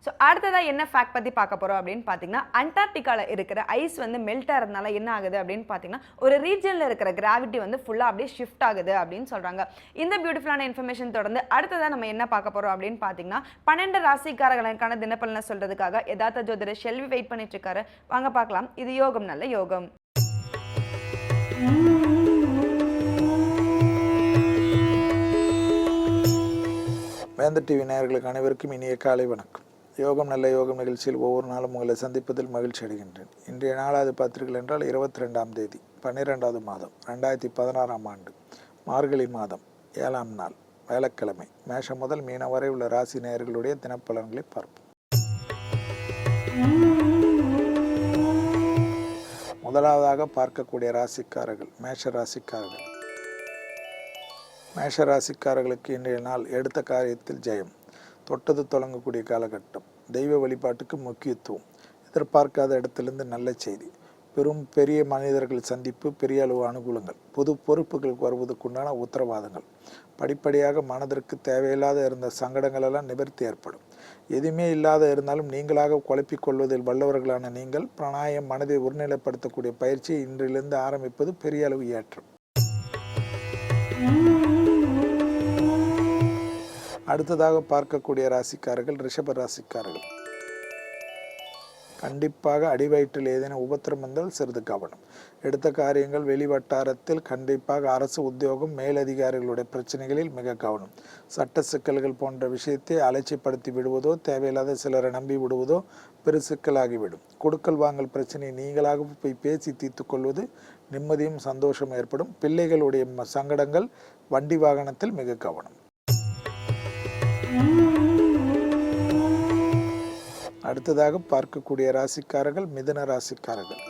So அடுத்ததாக என்ன fact பற்றி பார்க்க போகிறோம் அப்படின்னு பார்த்தீங்கன்னா, அண்டார்டிகாவில் இருக்கிற ஐஸ் வந்து மெல்ட் ஆகிறதுனால என்ன ஆகுது அப்படின்னு பார்த்தீங்கன்னா, ஒரு ரீஜனில் இருக்கிற கிராவிட்டி வந்து ஃபுல்லாக அப்படியே ஷிஃப்ட் ஆகுது அப்படின்னு சொல்கிறாங்க. இந்த பியூட்டிஃபுல்லான இன்ஃபர்மேஷன் தொடர்ந்து அடுத்ததாக நம்ம என்ன பார்க்க போகிறோம் அப்படின்னு பார்த்தீங்கன்னா, 12 ராசிக்காரர்களுக்கான தினப்பலனை சொல்கிறதுக்காக யதார்த்த ஜோதிடர் ஷெல்வி வெயிட் பண்ணிட்டு இருக்காரு. வாங்க பார்க்கலாம். இது யோகம் நல்ல யோகம். வேந்தர் டிவி நேயர்களுக்கு அனைவருக்கும் இனிய காலை வணக்கம். யோகம் நல்ல யோகம் நிகழ்ச்சியில் ஒவ்வொரு நாளும் உங்களை சந்திப்பதில் மகிழ்ச்சி அடைகின்றேன். இன்றைய நாளாவது பார்த்தீர்கள் என்றால் 22ஆம் தேதி 12வது மாதம் 2016ஆம் ஆண்டு மார்கழி மாதம் 7ஆம் நாள் வேளக்கிழமை. மேஷம் முதல் மீனம் வரை உள்ள ராசி நேயர்களுடைய தினப்பலன்களை பார்ப்போம். முதலாவதாக பார்க்கக்கூடிய ராசிக்காரர்கள் மேஷ ராசிக்காரர்கள். மேஷ ராசிக்காரர்களுக்கு இன்றைய நாள் எடுத்த காரியத்தில் ஜெயம், தொட்டது தொடங்கக்கூடிய காலகட்டம், தெய்வ வழிபாட்டுக்கு முக்கியத்துவம், எதிர்பார்க்காத இடத்திலிருந்து நல்ல செய்தி, பெரிய மனிதர்கள் சந்திப்பு, பெரிய அளவு அனுகூலங்கள், பொது பொறுப்புகளுக்கு வருவதற்குண்டான உத்தரவாதங்கள், படிப்படியாக மனதிற்கு தேவையில்லாத இருந்த சங்கடங்கள் எல்லாம் நிவர்த்தி ஏற்படும். எதுவுமே இல்லாத இருந்தாலும் நீங்களாக குழப்பிக் கொள்வதில் வல்லவர்களான நீங்கள் பிராணாயம் மனதை ஒருநிலைப்படுத்தக்கூடிய பயிற்சியை இன்றிலிருந்து ஆரம்பிப்பது பெரிய அளவு ஏற்றம். அடுத்ததாக பார்க்கக்கூடிய ராசிக்காரர்கள் ரிஷப ராசிக்காரர்கள். கண்டிப்பாக அடிவயிற்றில் ஏதேனும் உபத்திரம் வந்தால் சிறிது கவனம். எடுத்த காரியங்கள் வெளிவட்டாரத்தில் கண்டிப்பாக அரசு உத்தியோகம் மேலதிகாரிகளுடைய பிரச்சனைகளில் மிக கவனம். சட்ட சிக்கல்கள் போன்ற விஷயத்தை அலட்சிப்படுத்தி விடுவதோ தேவையில்லாத சிலரை நம்பி விடுவதோ பெரு சிக்கலாகிவிடும். கொடுக்கல் வாங்கல் பிரச்சனையை நீங்களாக போய் பேசி தீர்த்து கொள்வது நிம்மதியும் சந்தோஷம் ஏற்படும். பிள்ளைகளுடைய சங்கடங்கள், வண்டி வாகனத்தில் மிக கவனம். அடுத்ததாக பார்க்கக்கூடிய ராசிக்காரர்கள் மிதுன ராசிக்காரர்கள்.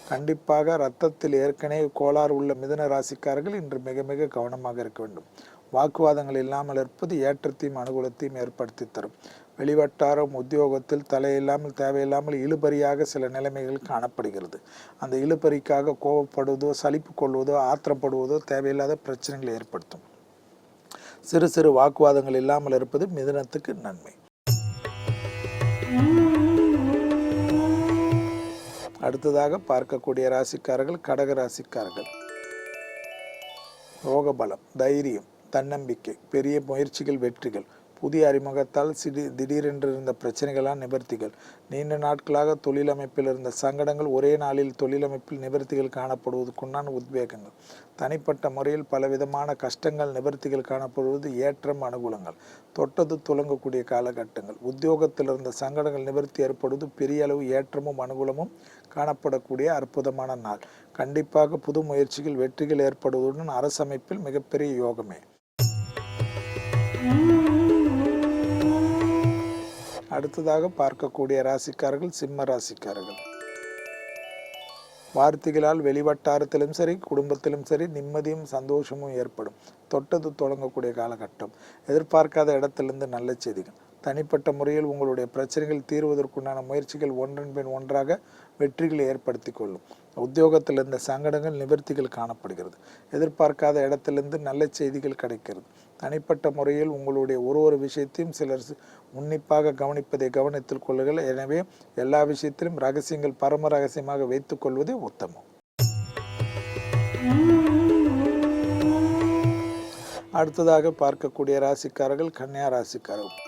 கண்டிப்பாக இரத்தத்தில் ஏற்கனவே கோளாறு உள்ள மிதுன ராசிக்காரர்கள் இன்று மிக மிக கவனமாக இருக்க வேண்டும். வாக்குவாதங்கள் இல்லாமல் இருப்பது ஏற்றத்தையும் அனுகூலத்தையும் ஏற்படுத்தி தரும். வெளிவட்டாரம் உத்தியோகத்தில் தலையில்லாமல் தேவையில்லாமல் இழுபறியாக சில நிலைமைகள் காணப்படுகிறது. அந்த இழுபறிக்காக கோபப்படுவதோ சலிப்பு கொள்வதோ ஆத்திரப்படுவதோ தேவையில்லாத பிரச்சனைகளை ஏற்படுத்தும். சிறு சிறு வாக்குவாதங்கள் இல்லாமல் இருப்பது மிதுனத்துக்கு நன்மை. அடுத்ததாக பார்க்கக்கூடிய ராசிக்காரர்கள் கடக ராசிக்காரர்கள். ரோகபலம், தைரியம், தன்னம்பிக்கை, பெரிய முயற்சிகள் வெற்றிகள், புதிய அறிமுகத்தால் திடீரென்று இருந்த பிரச்சனைகளால் நிவர்த்திகள், நீண்ட நாட்களாக தொழிலமைப்பில் இருந்த சங்கடங்கள் ஒரே நாளில் தொழிலமைப்பில் நிவர்த்திகள் காணப்படுவதற்குண்டான உத்வேகங்கள், தனிப்பட்ட முறையில் பலவிதமான கஷ்டங்கள் நிவர்த்திகள் காணப்படுவது ஏற்றம் அனுகூலங்கள், தொட்டது துலங்கக்கூடிய காலகட்டங்கள், உத்தியோகத்தில் இருந்த சங்கடங்கள் நிவர்த்தி ஏற்படுவது பெரிய அளவு ஏற்றமும் அனுகூலமும் காணப்படக்கூடிய அற்புதமான நாள். கண்டிப்பாக புது முயற்சிகள் வெற்றிகள் ஏற்படுவதுடன் அரசமைப்பில் மிகப்பெரிய யோகமே. அடுத்ததாக பார்க்கக்கூடிய ராசிக்காரர்கள் சிம்ம ராசிக்காரர்கள். வார்த்தைகளால் வெளிவட்டாரத்திலும் சரி குடும்பத்திலும் சரி நிம்மதியும் சந்தோஷமும் ஏற்படும். தொட்டது தொடங்கக்கூடிய காலகட்டம், எதிர்பார்க்காத இடத்திலிருந்து நல்ல செய்திகள், தனிப்பட்ட முறையில் உங்களுடைய பிரச்சனைகள் தீர்வதற்குண்டான முயற்சிகள் ஒன்றன் பின் ஒன்றாக வெற்றிகளை ஏற்படுத்தி கொள்ளும். உத்தியோகத்தில் இருந்த சங்கடங்கள் நிவர்த்திகள் காணப்படுகிறது. எதிர்பார்க்காத இடத்திலிருந்து நல்ல செய்திகள் கிடைக்கிறது. தனிப்பட்ட முறையில் உங்களுடைய ஒரு விஷயத்தையும் சிலர் உன்னிப்பாக கவனிப்பதை கவனத்தில் கொள்ளுங்கள். எனவே எல்லா விஷயத்திலும் ரகசியங்கள் பரம ரகசியமாக வைத்துக் கொள்வதே உத்தமம். அடுத்ததாக பார்க்கக்கூடிய ராசிக்காரர்கள் கன்னியா ராசிக்காரர்கள்.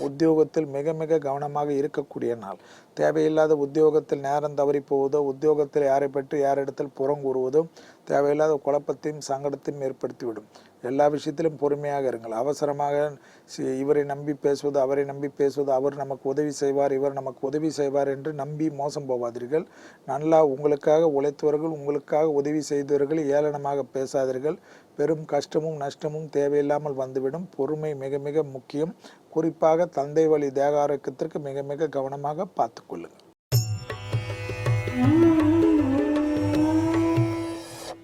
உத்தியோகத்தில் மிக மிக கவனமாக இருக்கக்கூடிய நாள். தேவையில்லாத உத்தியோகத்தில் நேரம் தவறி போவதோ உத்தியோகத்தில் யாரை பற்றி யாரிடத்தில் புறங்கூறுவதோ தேவையில்லாத குழப்பத்தையும் சங்கடத்தையும் ஏற்படுத்திவிடும். எல்லா விஷயத்திலும் பொறுமையாக இருங்கள். அவசரமாக இவரை நம்பி பேசுவது அவரை நம்பி பேசுவது, அவர் நமக்கு உதவி செய்வார் இவர் நமக்கு உதவி செய்வார் என்று நம்பி மோசம் போவாதீர்கள். நல்லா உங்களுக்காக உழைத்தவர்கள் உங்களுக்காக உதவி செய்தவர்கள் ஏளனமாக பேசாதீர்கள். பெரும் கஷ்டமும் நஷ்டமும் தேவையில்லாமல் வந்துவிடும். பொறுமை மிக மிக முக்கியம். குறிப்பாக தந்தை வழி தேக ஆரோக்கியத்திற்கு மிக மிக கவனமாக பார்த்து கொள்ளுங்கள்.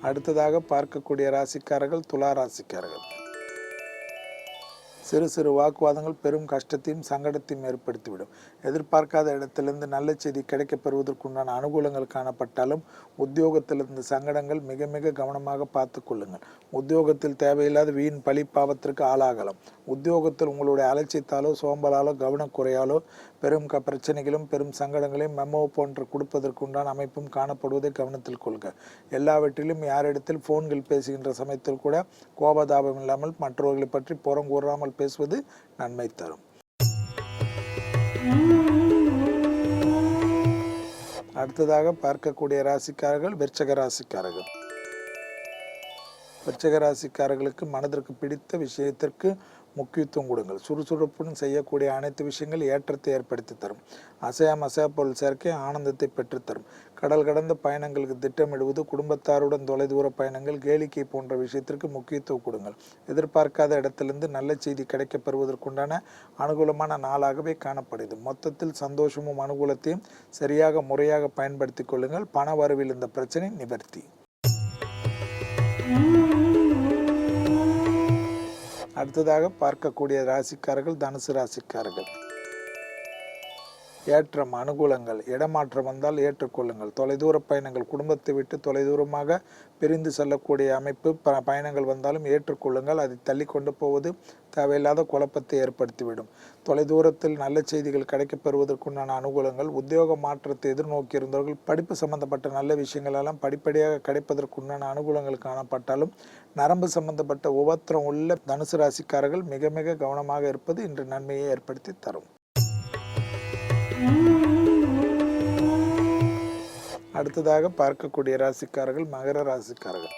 அடுத்ததாக பார்க்கக்கூடிய ராசிக்காரர்கள் துலா ராசிக்காரர்கள். சிறு சிறு வாக்குவாதங்கள் பெரும் கஷ்டத்தையும் சங்கடத்தையும் ஏற்படுத்திவிடும். எதிர்பார்க்காத இடத்திலிருந்து நல்ல செய்தி கிடைக்கப் பெறுவதற்குண்டான அனுகூலங்கள் காணப்பட்டாலும் உத்தியோகத்திலிருந்து சங்கடங்கள் மிக மிக கவனமாக பார்த்து கொள்ளுங்கள். உத்தியோகத்தில் தேவையில்லாத வீண் பழி பாவத்திற்கு ஆளாகலாம். உத்தியோகத்தில் உங்களுடைய அலட்சியத்தாலோ சோம்பலாலோ கவனக்குறையாலோ பெரும் பிரச்சனைகளும் பெரும் சங்கடங்களையும் மெமோ போன்று கொடுப்பதற்குண்டான அமைப்பும் காணப்படுவதை கவனத்தில் கொள்க. எல்லாவற்றிலும் யாரிடத்தில் போன்கள் பேசுகின்ற சமயத்தில் கூட கோபதாபம் இல்லாமல் மற்றவர்களை பற்றி புறங்கூறாமல் பேசுவது நன்மை தரும். அடுத்ததாக பார்க்கக்கூடிய ராசிக்காரர்கள் விருச்சிக ராசிக்காரர்கள். விருச்சிக ராசிக்காரர்களுக்கு மனதிற்கு பிடித்த விஷயத்திற்கு முக்கியத்துவம் கொடுங்கள். சுறுசுறுப்புடன் செய்யக்கூடிய அனைத்து விஷயங்கள் ஏற்றத்தை ஏற்படுத்தி தரும். அசையா பொருள் சேர்க்கை ஆனந்தத்தை பெற்றுத்தரும். கடல் கடந்த பயணங்களுக்கு திட்டமிடுவது, குடும்பத்தாருடன் தொலைதூர பயணங்கள், கேளிக்கை போன்ற விஷயத்திற்கு முக்கியத்துவம் கொடுங்கள். எதிர்பார்க்காத இடத்திலிருந்து நல்ல செய்தி கிடைக்கப் பெறுவதற்குண்டான அனுகூலமான நாளாகவே காணப்படுது. மொத்தத்தில் சந்தோஷமும் அனுகூலத்தையும் சரியாக முறையாக பயன்படுத்தி கொள்ளுங்கள். பண வரவில் இந்த பிரச்சனை நிவர்த்தி. அடுத்ததாக பார்க்கக்கூடிய ராசிக்காரர்கள் தனுசு ராசிக்காரர்கள். ஏற்றம் அனுகூலங்கள். இடமாற்றம் வந்தால் ஏற்றுக்கொள்ளுங்கள். தொலைதூர பயணங்கள், குடும்பத்தை விட்டு தொலைதூரமாக பிரிந்து செல்லக்கூடிய அமைப்பு பயணங்கள் வந்தாலும் ஏற்றுக்கொள்ளுங்கள். அதை தள்ளி கொண்டு போவது தேவையில்லாத குழப்பத்தை ஏற்படுத்திவிடும். தொலைதூரத்தில் நல்ல செய்திகள் கிடைக்கப் பெறுவதற்குண்டான அனுகூலங்கள். உத்தியோக மாற்றத்தை எதிர்நோக்கி இருந்தவர்கள் படிப்பு சம்பந்தப்பட்ட நல்ல விஷயங்கள் எல்லாம் படிப்படியாக கிடைப்பதற்குண்டான அனுகூலங்கள் காணப்பட்டாலும் நரம்பு சம்பந்தப்பட்ட உபத்திரம் உள்ள தனுசு ராசிக்காரர்கள் மிக மிக கவனமாக இருப்பது இன்று நன்மையை ஏற்படுத்தி தரும். அடுத்ததாக பார்க்கக்கூடிய ராசிக்காரர்கள் மகர ராசிக்காரர்கள்.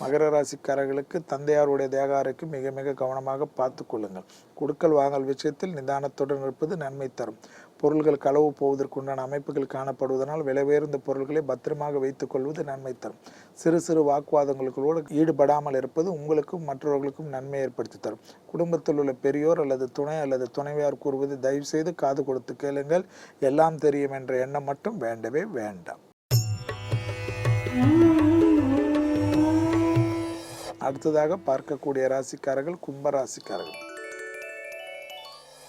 மகர ராசிக்காரர்களுக்கு தந்தையாருடைய தேக ஆரோக்கியம் மிக மிக கவனமாக பார்த்து கொள்ளுங்கள். கொடுக்கல் வாங்கல் விஷயத்தில் நிதானத்துடன் இருப்பது நன்மை தரும். பொருள்கள் களவு போவதற்குண்டான அமைப்புகள் காணப்படுவதனால் விலை உயர்ந்த பொருள்களை பத்திரமாக வைத்துக் கொள்வது நன்மை தரும். சிறு சிறு வாக்குவாதங்களுக்கோடு ஈடுபடாமல் இருப்பது உங்களுக்கும் மற்றவர்களுக்கும் நன்மை ஏற்படுத்தி தரும். குடும்பத்தில் உள்ள பெரியோர் அல்லது துணை அல்லது துணைவியார் கூறுவது தயவு செய்து காது கொடுத்து கேளுங்கள். எல்லாம் தெரியும் என்ற எண்ணம் மட்டும் வேண்டவே வேண்டாம். அடுத்ததாக பார்க்கக்கூடிய ராசிக்காரர்கள் கும்பராசிக்காரர்கள்.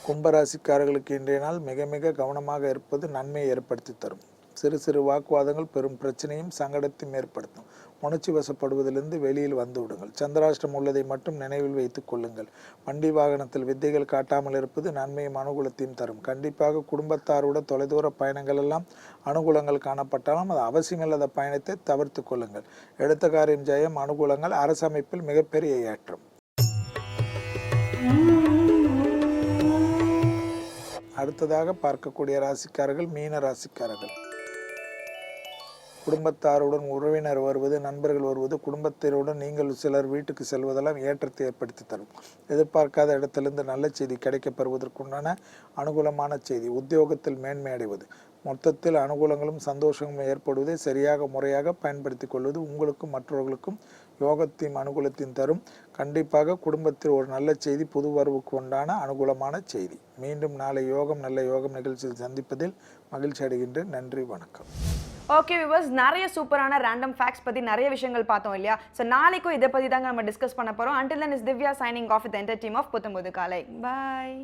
கும்பராசிக்காரர்களுக்கு இன்றைய நாள் மிக மிக கவனமாக இருப்பது நன்மையை ஏற்படுத்தி தரும். சிறு சிறு வாக்குவாதங்கள் பெரும் பிரச்சனையும் சங்கடத்தையும் ஏற்படுத்தும். உணர்ச்சி வசப்படுவதிலிருந்து வெளியில் வந்து விடுங்கள். சந்திராஷ்டம் உள்ளதை மட்டும் நினைவில் வைத்துக் கொள்ளுங்கள். வண்டி வாகனத்தில் வித்தைகள் காட்டாமல் இருப்பது நன்மையும் அனுகூலத்தையும் தரும். கண்டிப்பாக குடும்பத்தாருடன் தொலைதூர பயணங்கள் எல்லாம் அனுகூலங்கள் காணப்பட்டாலும் அது அவசியமில்லாத பயணத்தை தவிர்த்து கொள்ளுங்கள். எடுத்த காரியம் ஜெயம். அனுகூலங்கள். அரசமைப்பில் மிகப்பெரிய ஏற்றம். அடுத்ததாக பார்க்கக்கூடிய ராசிக்காரர்கள் மீன ராசிக்காரர்கள். குடும்பத்தாருடன் உறவினர் வருவது, நண்பர்கள் வருவது, குடும்பத்தினருடன் நீங்கள் சிலர் வீட்டுக்கு செல்வதெல்லாம் ஏற்றத்தை ஏற்படுத்தி தரும். எதிர்பார்க்காத இடத்திலிருந்து நல்ல செய்தி கிடைக்கப் பெறுவதற்குண்டான அனுகூலமான செய்தி. உத்தியோகத்தில் மேன்மை அடைவது. மொத்தத்தில் அனுகூலங்களும் சந்தோஷங்களும் ஏற்படுவதை சரியாக முறையாக பயன்படுத்தி கொள்வது உங்களுக்கும் மற்றவர்களுக்கும் யோகத்தையும் அனுகூலத்தையும் தரும். கண்டிப்பாக குடும்பத்தில் ஒரு நல்ல செய்தி, புது வரவுக்கு உண்டான அனுகூலமான செய்தி. மீண்டும் நாளை யோகம் நல்ல யோகம் நிகழ்ச்சியில் சந்திப்பதில் மகிழ்ச்சி அடைகின்றேன். நன்றி, வணக்கம். ஓகே வியூவர்ஸ், நிறைய சூப்பரான ரேண்டம் ஃபேக்ட்ஸ் பற்றி நிறைய விஷயங்கள் பார்த்தோம் இல்லையா? ஸோ நாளைக்கும் இதை பற்றி தாங்க நம்ம டிஸ்கஸ் பண்ண போகிறோம். Until then is Divya signing off with the entire team of புத்தம்புது காலை. Bye.